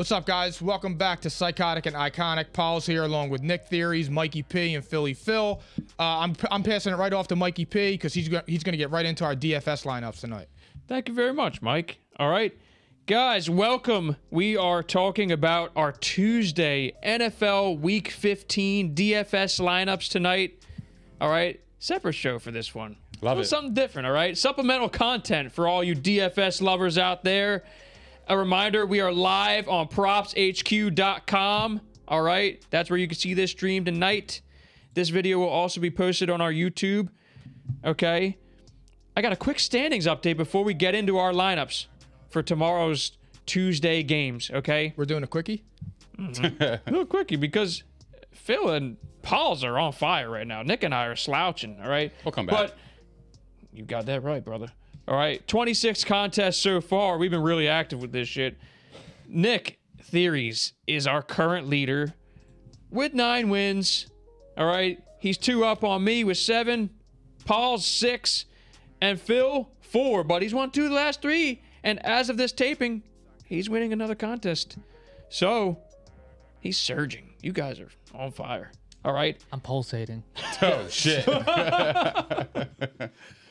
What's up, guys? Welcome back to Psychotic and Iconic. Paul's here along with Nick Theories, Mikey P, and Philly Phil. I'm passing it right off to Mikey P because he's going to get right into our DFS lineups tonight. Thank you very much, Mike. All right. Guys, welcome. We are talking about our Tuesday NFL Week 15 DFS lineups tonight. All right. Separate show for this one. Love it. Something different, all right? Supplemental content for all you DFS lovers out there. A reminder, we are live on propshq.com. All right. That's where you can see this stream tonight. This video will also be posted on our YouTube. Okay. I got a quick standings update before we get into our lineups for tomorrow's Tuesday games. Okay. We're doing a quickie? A little quickie because Phil and Paul's are on fire right now. Nick and I are slouching. All right. We'll come back. But you got that right, brother. All right, 26 contests so far. We've been really active with this shit. Nick Theories is our current leader with 9 wins. All right, he's 2 up on me with 7. Paul's 6, and Phil 4. But he's won 2 of the last 3, and as of this taping, he's winning another contest. So he's surging. You guys are on fire. All right, I'm pulsating. Oh shit!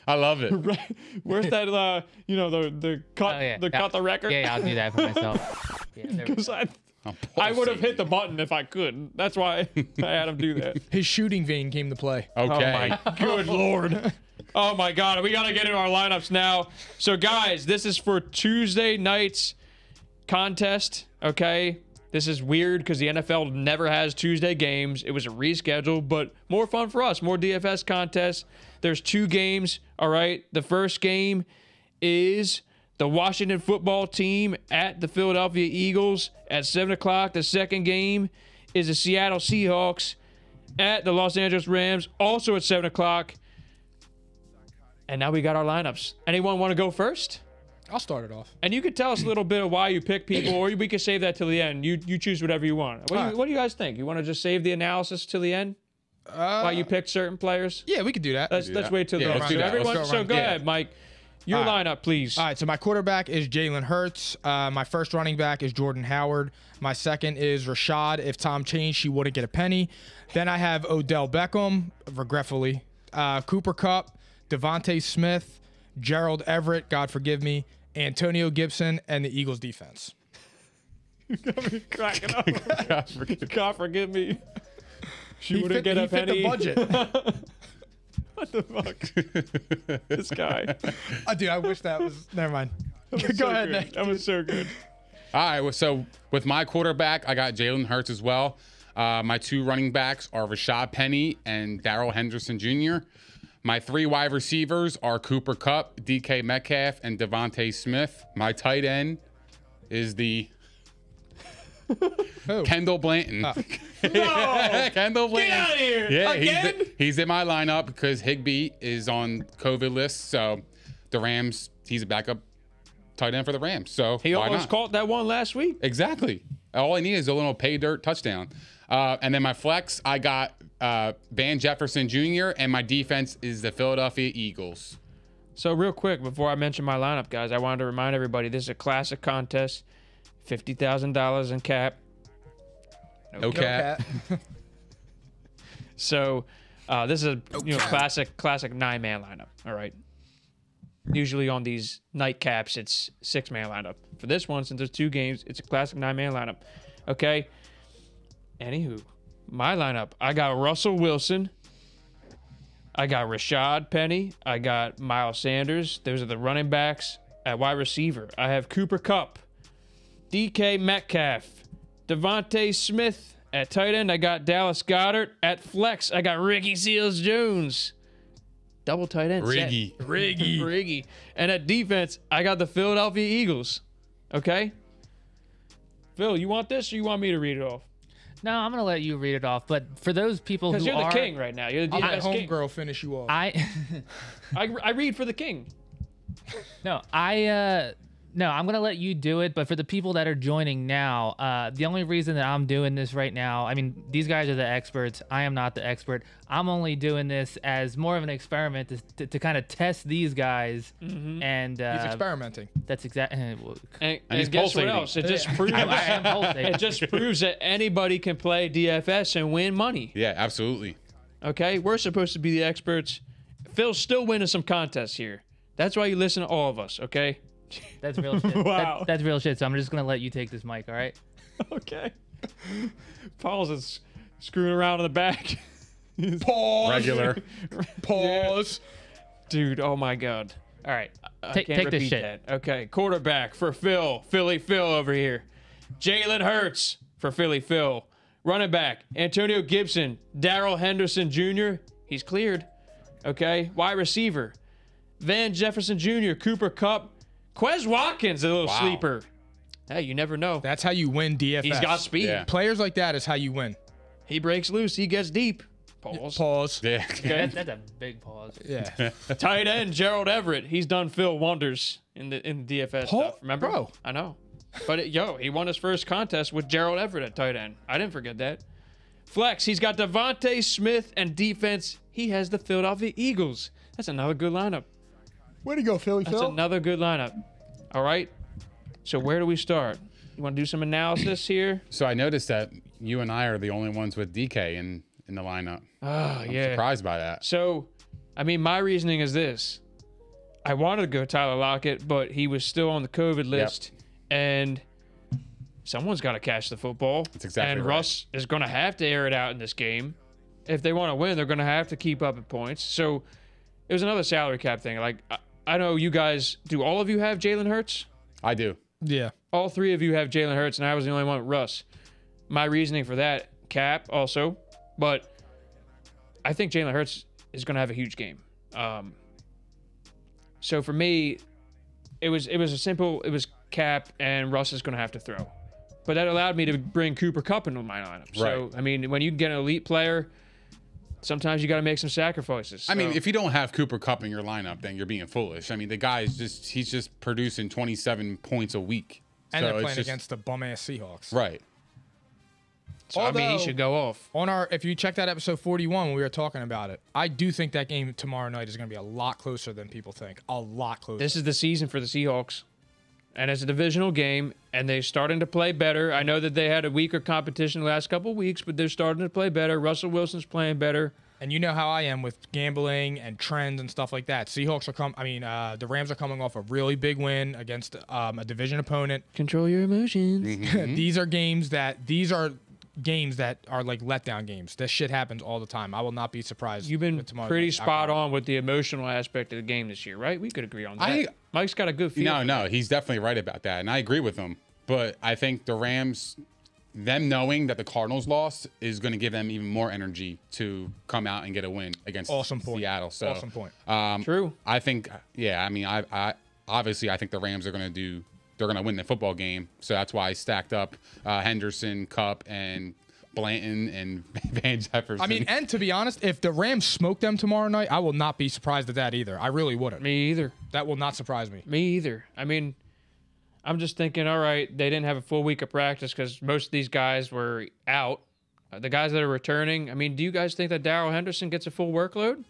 I love it. Right. Where's that? The cut. Oh, yeah. Cut the record. Yeah, I'll do that for myself. Yeah, Because I would have hit the button if I could. That's why I had him do that. His shooting vein came to play. Okay. Oh my good lord. Oh my god. We got to get into our lineups now. So guys, this is for Tuesday night's contest. Okay. This is weird because the NFL never has Tuesday games. It was a reschedule, but more fun for us. More DFS contests. There's 2 games. All right. The first game is the Washington football team at the Philadelphia Eagles at 7 o'clock. The second game is the Seattle Seahawks at the Los Angeles Rams, also at 7 o'clock. And now we got our lineups. Anyone want to go first? I'll start it off. And you could tell us a little bit of why you pick people, or we could save that till the end. You choose whatever you want. What do you guys think? You want to just save the analysis till the end? Why you picked certain players? Yeah, we could do that. Let's wait till the let's end. do that. Everyone, Let's so go ahead, Mike. Your lineup, please. All right, so my quarterback is Jalen Hurts. My first running back is Jordan Howard. My second is Rashad. If Tom changed, she wouldn't get a penny. Then I have Odell Beckham, regretfully. Cooper Kupp, Devontae Smith, Gerald Everett, God forgive me, Antonio Gibson, and the Eagles defense. You got me cracking up. God forgive me. She He wouldn't fit get a penny. the budget. What the fuck? This guy. Dude, I wish that was... Never mind. Go ahead, Nick. That was so good. All right. Well, so with my quarterback, I got Jalen Hurts as well. My 2 running backs are Rashad Penny and Darrell Henderson Jr. My 3 wide receivers are Cooper Kupp, DK Metcalf, and Devontae Smith. My tight end is the Kendall Blanton. No! Kendall Blanton. Get out of here! Yeah, Again? he's in my lineup because Higbee is on COVID list. So the Rams, he's a backup tight end for the Rams. So He why almost not? caught that one last week. Exactly. All I need is a little pay dirt touchdown. And then my flex, I got Van Jefferson Jr., and my defense is the Philadelphia Eagles. So real quick, before I mention my lineup, guys, I wanted to remind everybody this is a classic contest. $50,000 in cap. No cap. So this is a classic 9-man lineup. All right. Usually on these nightcaps, it's 6-man lineup. For this one, since there's 2 games, it's a classic 9-man lineup. Okay. Anywho, my lineup, I got Russell Wilson. I got Rashad Penny. I got Miles Sanders. Those are the running backs. At wide receiver, I have Cooper Kupp, DK Metcalf, Devontae Smith. At tight end, I got Dallas Goedert. At flex, I got Ricky Seals-Jones. Double tight end. Riggy. And at defense, I got the Philadelphia Eagles. Okay? Phil, you want this or you want me to read it off? No, I'm gonna let you read it off. But for those people who Because you're the are, king right now. You're the I'll let DFS king. homegirl finish you off. I read for the king. no, I No, I'm going to let you do it. But for the people that are joining now, the only reason that I'm doing this right now, I mean, these guys are the experts. I am not the expert. I'm only doing this as more of an experiment to kind of test these guys. And He's experimenting. that's exactly. And he's guess what pulsating. else? It just proves I am pulsating. it just proves that anybody can play DFS and win money. Yeah, absolutely. Okay, we're supposed to be the experts. Phil's still winning some contests here. That's why you listen to all of us. Okay. That's real shit. Wow. That's real shit. So I'm just going to let you take this mic, all right? Okay. Paul's is screwing around in the back. Pause. Regular. Pause. Dude, oh my God. All right. I Take- can't take this repeat shit. that. Okay. Quarterback for Phil. Philly Phil over here. Jalen Hurts for Philly Phil. Running back, Antonio Gibson. Darrell Henderson Jr. He's cleared. Okay. Wide receiver, Van Jefferson Jr., Cooper Kupp. Quez Watkins, a little Wow. sleeper. Hey, you never know. That's how you win DFS. He's got speed. Yeah. Players like that is how you win. He breaks loose. He gets deep. Pause. Pause. Yeah. Okay. That's a big pause. Yeah. Tight end Gerald Everett. He's done Phil wonders in the DFS stuff. Remember? Bro. I know. But he won his first contest with Gerald Everett at tight end. I didn't forget that. Flex. He's got Devontae Smith, and defense. He has the Philadelphia Eagles. That's another good lineup. Way to go, Philly That's another good lineup. All right. So where do we start? You want to do some analysis here? So I noticed that you and I are the only ones with DK in the lineup. Oh, yeah. Surprised by that. So, I mean, my reasoning is this. I wanted to go Tyler Lockett, but he was still on the COVID list. And someone's got to catch the football. That's exactly And right. Russ is going to have to air it out in this game. If they want to win, they're going to have to keep up in points. So, it was another salary cap thing. Like, I know you guys, do all of you have Jalen Hurts? I do. Yeah. All three of you have Jalen Hurts, and I was the only one with Russ. My reasoning for that, cap also, but I think Jalen Hurts is going to have a huge game. So for me, it was cap, and Russ is going to have to throw. But that allowed me to bring Cooper Kupp into my lineup. So, Right. I mean, when you get an elite player, sometimes you got to make some sacrifices. I mean, So- if you don't have Cooper Kupp in your lineup, then you're being foolish. I mean, the guy is he's just producing 27 points a week. And So they're it's playing just- against the bum-ass Seahawks. Right. so, I mean, he although- should go off. If you check that episode 41 when we were talking about it, I do think that game tomorrow night is going to be a lot closer than people think. A lot closer. This is the season for the Seahawks. And it's a divisional game, and they're starting to play better. I know that they had a weaker competition the last couple of weeks, but they're starting to play better. Russell Wilson's playing better. And you know how I am with gambling and trends and stuff like that. Seahawks are the Rams are coming off a really big win against a division opponent. Control your emotions. These are games that are like letdown games. This shit happens all the time. I will not be surprised. You've been with tomorrow pretty night's spot outcome. on with the emotional aspect of the game this year, right? We could agree on that. Mike's got a good feel. No, he's definitely right about that, and I agree with him. But I think the Rams, them knowing that the Cardinals lost, is going to give them even more energy to come out and get a win against Awesome point. Seattle. So Awesome point. True. I think, yeah, I mean, I obviously I think the Rams are going to win the football game. So that's why I stacked up Henderson, Kupp, and Blanton and Van Jefferson. I mean, and to be honest, if the Rams smoke them tomorrow night, I will not be surprised at that either. I really wouldn't. Me either. That will not surprise me. Me either. I mean, I'm just thinking, all right, they didn't have a full week of practice because most of these guys were out. The guys that are returning, I mean, do you guys think that Darrell Henderson gets a full workload?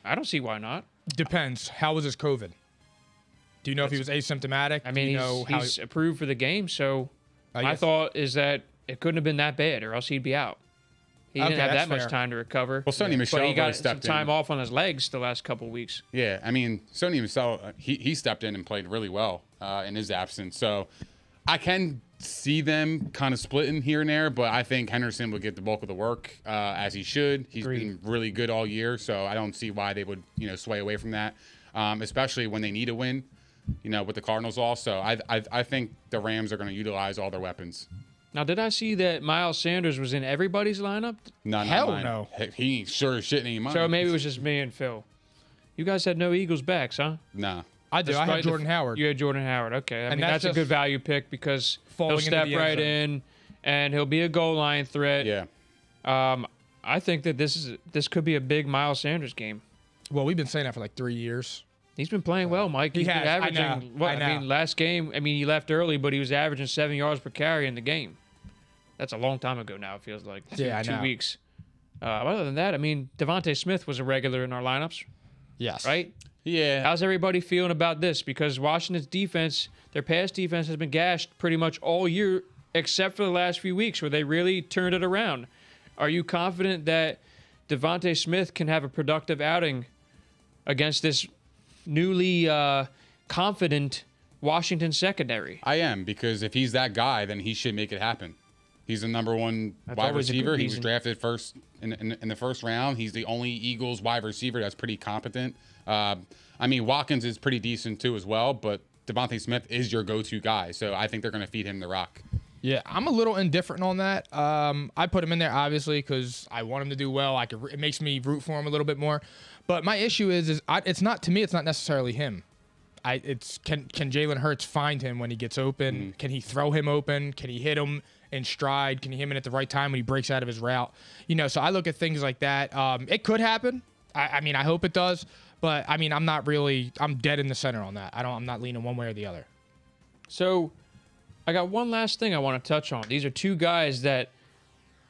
I don't see why not. Depends. How was his COVID? Do you know if he was asymptomatic? I Do mean, you know how he's approved for the game, so my guess- thought is that it couldn't have been that bad, or else he'd be out. He didn't Okay, have that's that fair. much time to recover. Well, Sonny Michel but he got really some stepped time in. off on his legs the last couple of weeks. Yeah, I mean, Sony himself, he stepped in and played really well in his absence. So I can see them kind of splitting here and there, but I think Henderson would get the bulk of the work as he should. He's been really good all year, so I don't see why they would sway away from that, especially when they need a win. With the Cardinals also, I think the Rams are going to utilize all their weapons. Now, did I see that Miles Sanders was in everybody's lineup? Not Hell mine. no. He sure as shit ain't mine. So maybe it was just me and Phil. You guys had no Eagles backs, huh? Nah. I do. I Despite have the- Jordan Howard. You had Jordan Howard. Okay. I mean, that's that's a just good value pick because falling he'll into step the end right zone. in and he'll be a goal line threat. Yeah. I think that this could be a big Miles Sanders game. Well, we've been saying that for like 3 years. He's been playing well, Mike. He's been has. averaging, I know. I mean, last game, he left early, but he was averaging 7 yards per carry in the game. That's a long time ago now, it feels like. Yeah, I two know. weeks. Other than that, Devontae Smith was a regular in our lineups, Yes. right? Yeah. How's everybody feeling about this? Because Washington's defense, their pass defense has been gashed pretty much all year, except for the last few weeks where they really turned it around. Are you confident that Devontae Smith can have a productive outing against this newly confident Washington secondary? I am, because if he's that guy, then he should make it happen. He's the number one wide always a good receiver. He was reason. drafted first in the first round. He's the only Eagles wide receiver that's pretty competent. Watkins is pretty decent too as well, but Devontae Smith is your go-to guy. So I think they're going to feed him the rock. Yeah, I'm a little indifferent on that. I put him in there obviously because I want him to do well. It makes me root for him a little bit more. But my issue is it's not necessarily him. Can Jalen Hurts find him when he gets open? Can he throw him open? Can he hit him in stride? Can he hit him at the right time when he breaks out of his route? So I look at things like that. It could happen. I hope it does. But I'm dead in the center on that. I'm not leaning one way or the other. So I got one last thing I want to touch on. These are two guys that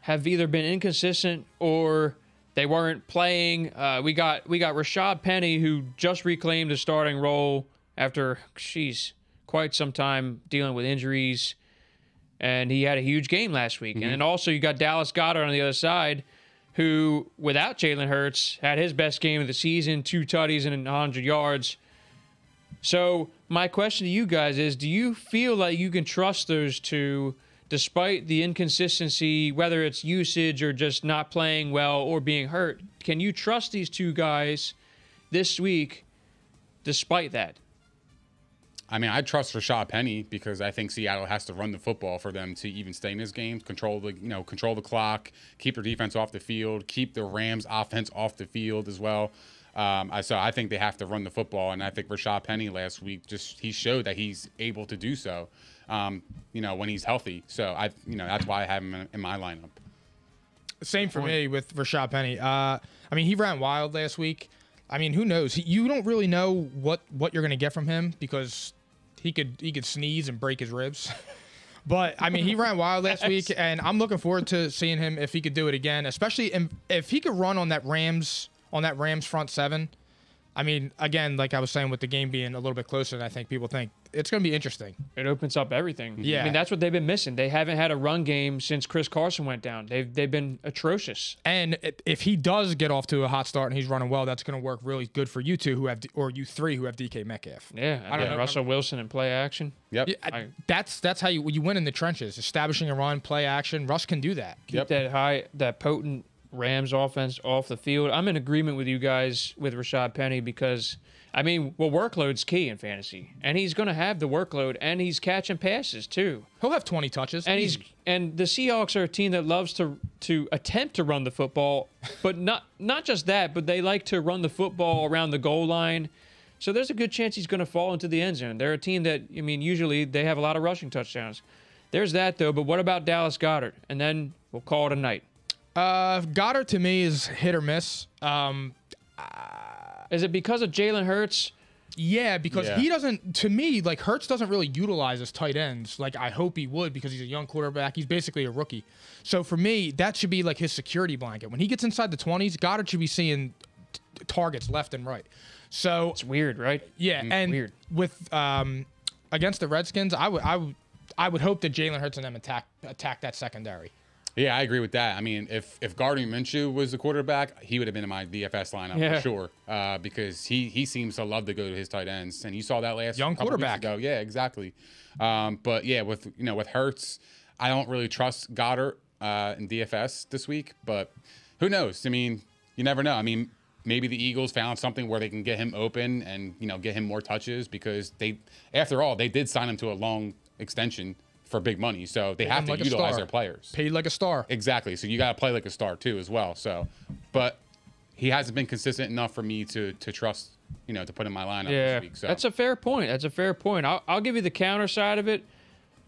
have either been inconsistent or they weren't playing. We got Rashad Penny, who just reclaimed his starting role after, quite some time dealing with injuries. And he had a huge game last week. And then also you got Dallas Goedert on the other side, who, without Jalen Hurts, had his best game of the season, 2 tutties and 100 yards. So my question to you guys is, do you feel like you can trust those two despite the inconsistency, whether it's usage or just not playing well or being hurt? Can you trust these two guys this week despite that? I trust Rashad Penny because I think Seattle has to run the football for them to even stay in this game, control the clock, keep their defense off the field, keep the Rams offense off the field as well. So I think they have to run the football, and I think Rashad Penny last week he showed that he's able to do so, when he's healthy. So that's why I have him in my lineup. Same for me with Rashad Penny. He ran wild last week. Who knows? You don't really know what you're going to get from him because he could sneeze and break his ribs. But he ran wild last week, and I'm looking forward to seeing him if he could do it again, especially if he could run on that Rams front seven. Again, like I was saying, with the game being a little bit closer than I think people think, it's going to be interesting. It opens up everything. Yeah. That's what they've been missing. They haven't had a run game since Chris Carson went down. They've been atrocious. And if he does get off to a hot start and he's running well, that's going to work really good for you two you three who have DK Metcalf. Yeah, I don't know. Russell Wilson and play action. Yep. Yeah, that's how you win in the trenches. Establishing a run, play action. Russ can do that. Keep that potent Rams offense off the field. I'm in agreement with you guys with Rashad Penny because, workload's key in fantasy. And he's going to have the workload, and he's catching passes too. He'll have 20 touches. And the Seahawks are a team that loves to attempt to run the football, but not just that, but they like to run the football around the goal line. So there's a good chance he's going to fall into the end zone. They're a team that, usually they have a lot of rushing touchdowns. There's that, though. But what about Dallas Goedert? And then we'll call it a night. Goddard to me is hit or miss. Is it because of Jalen Hurts? Yeah, because he doesn't. To me, Hurts doesn't really utilize his tight ends. I hope he would because he's a young quarterback. He's basically a rookie. So for me, that should be his security blanket. When he gets inside the 20s, Goddard should be seeing targets left and right. So it's weird, right? Yeah, and weird. With against the Redskins, I would hope that Jalen Hurts and them attack that secondary. Yeah, I agree with that. If Gardner Minshew was the quarterback, he would have been in my DFS lineup for sure. Because he seems to love to go to his tight ends, and you saw that last young couple quarterback. Weeks ago. Yeah, exactly. But yeah, with Hurts, I don't really trust Goddard in DFS this week. But who knows? You never know. Maybe the Eagles found something where they can get him open and get him more touches because after all, they did sign him to a long extension for big money, so they have to utilize their players. Paid like a star. Exactly. So you got to play like a star too, as well. So, but he hasn't been consistent enough for me to trust, to put in my lineup this week. So that's a fair point. I'll give you the counter side of it.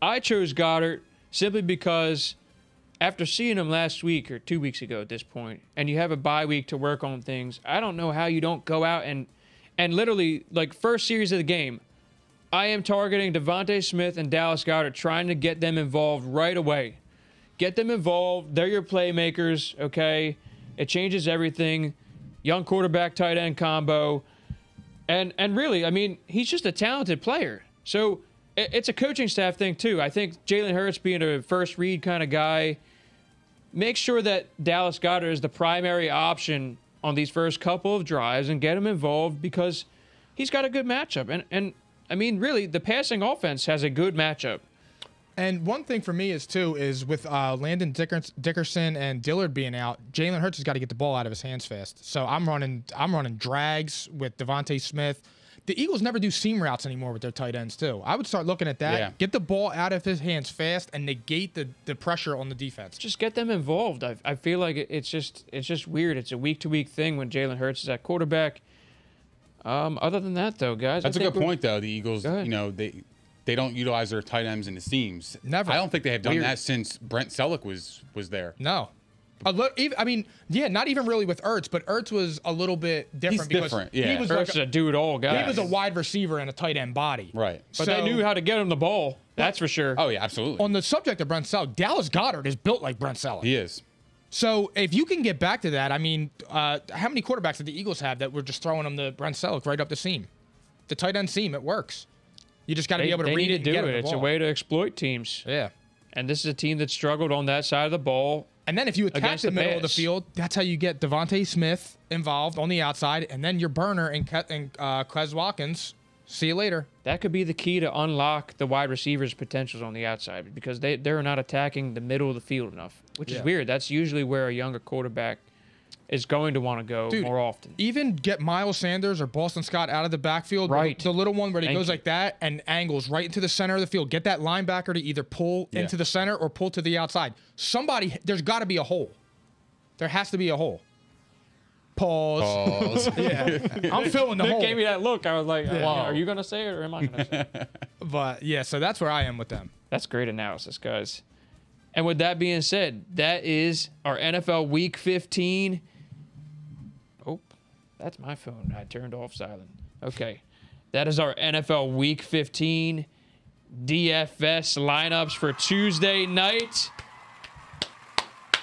I chose Goddard simply because after seeing him last week or 2 weeks ago at this point, and you have a bye week to work on things, I don't know how you don't go out and And literally, like, first series of the game, I am targeting Devontae Smith and Dallas Goedert, trying to get them involved right away. Get them involved. They're your playmakers, okay? It changes everything. Young quarterback, tight end combo. And really, I mean, he's just a talented player. So it's a coaching staff thing, too. I think Jalen Hurts being a first read kind of guy, make sure that Dallas Goedert is the primary option on these first couple of drives and get him involved because he's got a good matchup. And I mean, really, the passing offense has a good matchup. And one thing for me is with Landon Dickerson and Dillard being out, Jalen Hurts has got to get the ball out of his hands fast. So I'm running drags with Devontae Smith. The Eagles never do seam routes anymore with their tight ends too. I would start looking at that. Yeah. Get the ball out of his hands fast and negate the pressure on the defense. Just get them involved. I feel like it's just weird. It's a week-to-week thing when Jalen Hurts is at quarterback. Other than that, though, guys, that's a good point. Though the Eagles, you know, they don't utilize their tight ends in the seams. Never. I don't think they have done that since Brent Selleck was there. No. I mean, yeah, not even really with Ertz, but Ertz was a little bit different. He's different, yeah. He was Ertz is a do-it-all guy. He was a wide receiver and a tight end body. Right. But they knew how to get him the ball. That's for sure. Oh, yeah, absolutely. On the subject of Brent Selleck, Dallas Goedert is built like Brent Selleck. He is. So if you can get back to that, I mean, how many quarterbacks did the Eagles have that were just throwing them to Brent Selleck right up the seam? The tight end seam, it works. You just got to be able to read it and get it. It's a way to exploit teams. Yeah. And this is a team that struggled on that side of the ball. And then if you attack the middle of the field, that's how you get Devontae Smith involved on the outside, and then your burner and Quez Watkins. See you later. That could be the key to unlock the wide receivers' potentials on the outside because they're not attacking the middle of the field enough, which is weird. That's usually where a younger quarterback is going to want to go more often. Even get Miles Sanders or Boston Scott out of the backfield. Right. The little one where he goes like that and angles right into the center of the field. Get that linebacker to either pull into the center or pull to the outside. There's got to be a hole. There has to be a hole. Pause. Yeah. I'm filling the hole. Nick gave me that look. I was like, are you going to say it or am I going to say it? But, yeah, so that's where I am with them. That's great analysis, guys. And with that being said, that is our NFL Week 15. Oh, that's my phone. I turned off silent. Okay. That is our NFL Week 15 DFS lineups for Tuesday night.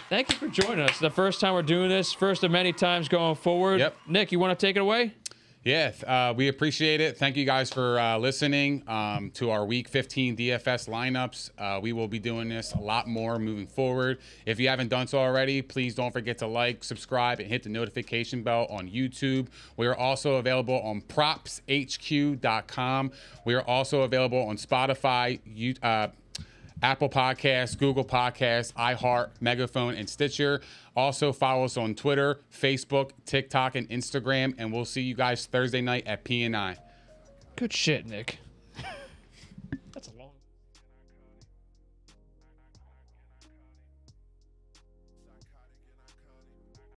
Thank you for joining us. The first time we're doing this, first of many times going forward. Yep. Nick, you want to take it away? Yeah, we appreciate it. Thank you guys for listening to our Week 15 DFS lineups. We will be doing this a lot more moving forward. If you haven't done so already, please don't forget to like, subscribe, and hit the notification bell on YouTube. We are also available on propshq.com. We are also available on Spotify, Apple Podcasts, Google Podcasts, iHeart, Megaphone, and Stitcher. Also follow us on Twitter, Facebook, TikTok, and Instagram. And we'll see you guys Thursday night at P&I. Good shit, Nick.